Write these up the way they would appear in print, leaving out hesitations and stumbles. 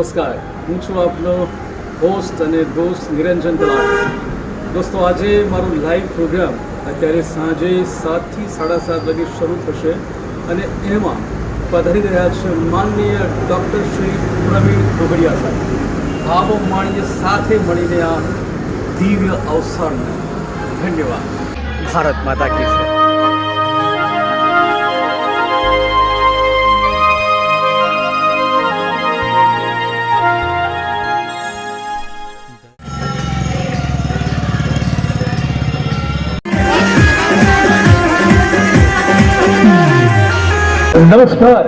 નમસ્કાર, હું છું આપનો હોસ્ટ અને દોસ્ત નિરંજન તલાટ. દોસ્તો, આજે મારું લાઈવ પ્રોગ્રામ અત્યારે સાંજે 7 થી 7:30 વાગે શરૂ થશે અને એમાં પધારી રહ્યા છે માનનીય ડૉક્ટર શ્રી પ્રવીણ તોગડિયા સાહેબ. આવો માણીએ સાથે મળીને આ દિવ્ય અવસરને. ધન્યવાદ. ભારત માતા કી જય. નમસ્કાર.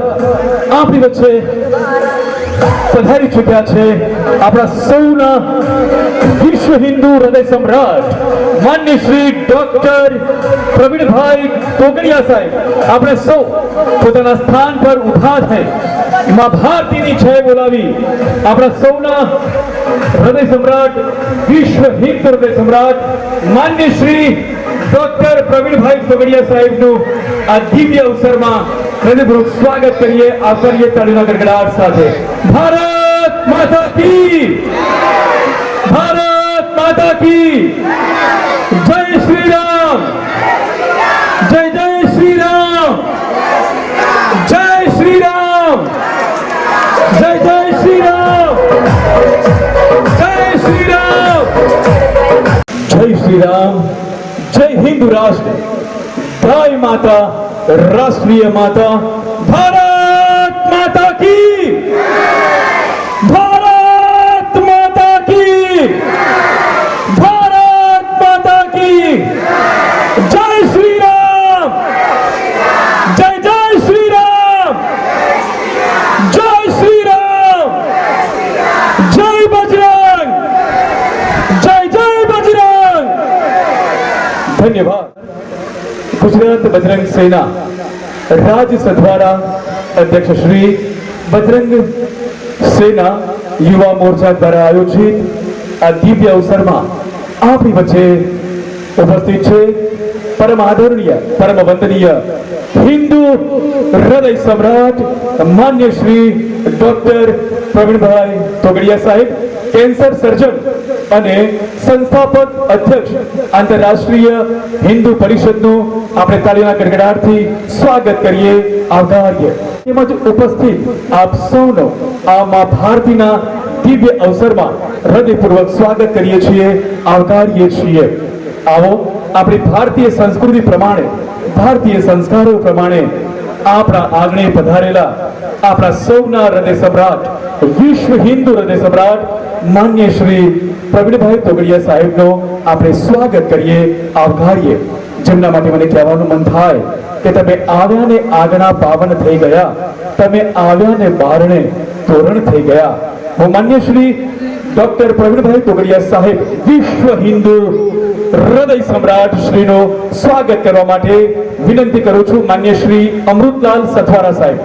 આપણી વચ્ચે પધારી ચૂક્યા છે આપણા સૌના વિશ્વ હિન્દુ હૃદય સમ્રાટ માન્ય શ્રી ડોક્ટર પ્રવીણભાઈ તોગડિયા સાહેબ. આપણે સૌ પોતાના સ્થાન પર ઊભા થઈ મા ભારતીની જય બોલાવી આપણા સૌના હૃદય સમ્રાટ વિશ્વ હિન્દુ હૃદય સમ્રાટ માન્ય શ્રી ડોક્ટર પ્રવીણભાઈ તોગડિયા સાહેબનું આ દિવ્ય અવસરમાં હૃદયપૂર્વક સ્વાગત કરીએ. આવકારીએ તાળીના ગડગડાટ સાથે. ભારત માતા કી, ભારત માતા કી જય. શ્રી રામ, જય જય શ્રી રામ, જય શ્રી રામ, જય જય શ્રી રામ, જય શ્રી રામ, જય શ્રી રામ. જય હિન્દુ રાષ્ટ્ર, ગાય માતા, राष्ट्रीय माता, भारत माता की, भारत माता की, भारत माता की जय. श्री राम, जय जय श्री राम, जय श्री राम, जय बजरंग, जय जय बजरंग. धन्यवाद. गुजरात बजरंग सेना राज्य सद्वारा अध्यक्ष श्री बजरंग सेना युवा मोर्चा द्वारा आयोजित આ દિવ્ય અવસરમાં આપણી વચ્ચે ઉપસ્થિત છે પરમ આદરણીય, પરમ વંદનીય હિન્દુ હૃદય સમ્રાટ માન્ય શ્રી ડોક્ટર પ્રવીણભાઈ તોગડિયા સાહેબ, કેન્સર સર્જન અને સંસ્થાપક અધ્યક્ષ આંતરરાષ્ટ્રીય હિન્દુ પરિષદનું આપણે તાળીના ગડગડાટથી સ્વાગત કરીએ, આવકારીએ. તેમજ ઉપસ્થિત આપ સૌનો આ મા ભારતીના દિવ્ય અવસરમાં હૃદયપૂર્વક સ્વાગત કરીએ છીએ, આવકારીએ છીએ. આવો આપણી ભારતીય સંસ્કૃતિ પ્રમાણે, ભારતીય સંસ્કારો પ્રમાણે આપણા આંગણે પધારેલા આપણા સૌના હૃદય સમ્રાટ, વિશ્વ હિન્દુ હૃદય સમ્રાટ માન્ય શ્રી પ્રવીણભાઈ તોગડિયા સાહેબનો આપણે સ્વાગત કરીએ, આવકારીએ. જેમના માટે મને કહેવાનું મન થાય કે તમે આવ્યા ને આગના પાવન થઈ ગયા, તમે આવ્યા ને બારણે તોરણ થઈ ગયા. હું માન્ય શ્રી ડોક્ટર પ્રવીણભાઈ તોગડિયા સાહેબ, વિશ્વ હિન્દુ હૃદય સમ્રાટ શ્રીનો સ્વાગત કરવા માટે વિનંતી કરું છું માન્ય શ્રી અમૃતલાલ સથવારા સાહેબ.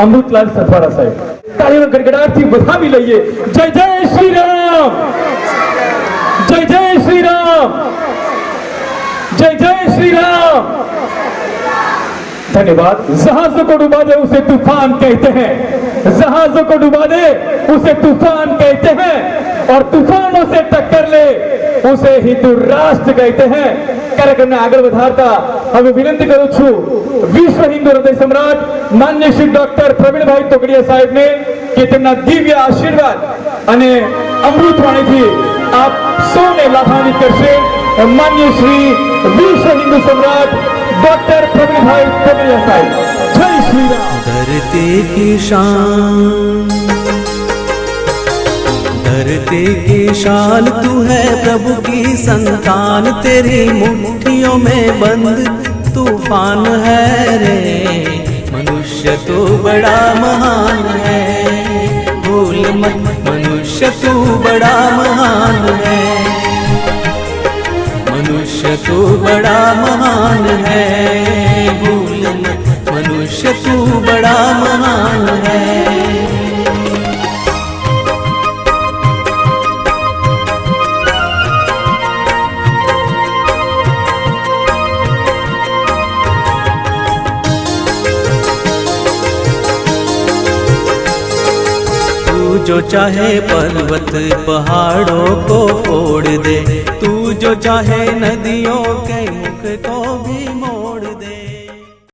અમૃતલાલ સથવારા સાહેબ, તાળીના ગડગડાટથી વધાવી લઈએ. જય જય શ્રી રામ, જય જય શ્રી રામ, जय जय श्री राम. धन्यवाद. जहाजों को डुबा दे उसे तूफान कहते हैं, जहाजों को डुबा दे उसे तूफान कहते हैं, और तूफानों से टक्कर ले उसे हिंदू राष्ट्र कहते हैं. કાર્યક્રમને આગળ વધારતા હવે વિનંતી કરું છું વિશ્વ હિન્દુ હૃદય સમ્રાટ માન્ય શ્રી ડોક્ટર પ્રવીણભાઈ તોગડિયા સાહેબને કે તેમના દિવ્ય આશીર્વાદ અને અમૃતવાણીથી આપ સૌને લાભાન્વિત કરશે. मान्य श्री विश्व हिंदू सम्राट डॉक्टर प्रवीणभाई तोगडिया साहब. जय श्री राम. धरती की शान, धरती की शान तू है, प्रभु की संतान, तेरी मुट्ठियों में बंद तूफान है रे. मनुष्य तो बड़ा महान है, भूल मत, मनुष्य तू बड़ा महान है, मनुष्य तू बड़ा महान है, भूल मत, मनुष्य तू बड़ा महान है. जो चाहे पर्वत पहाड़ों को फोड़ दे, तू जो चाहे नदियों के मुख को भी मोड़ दे।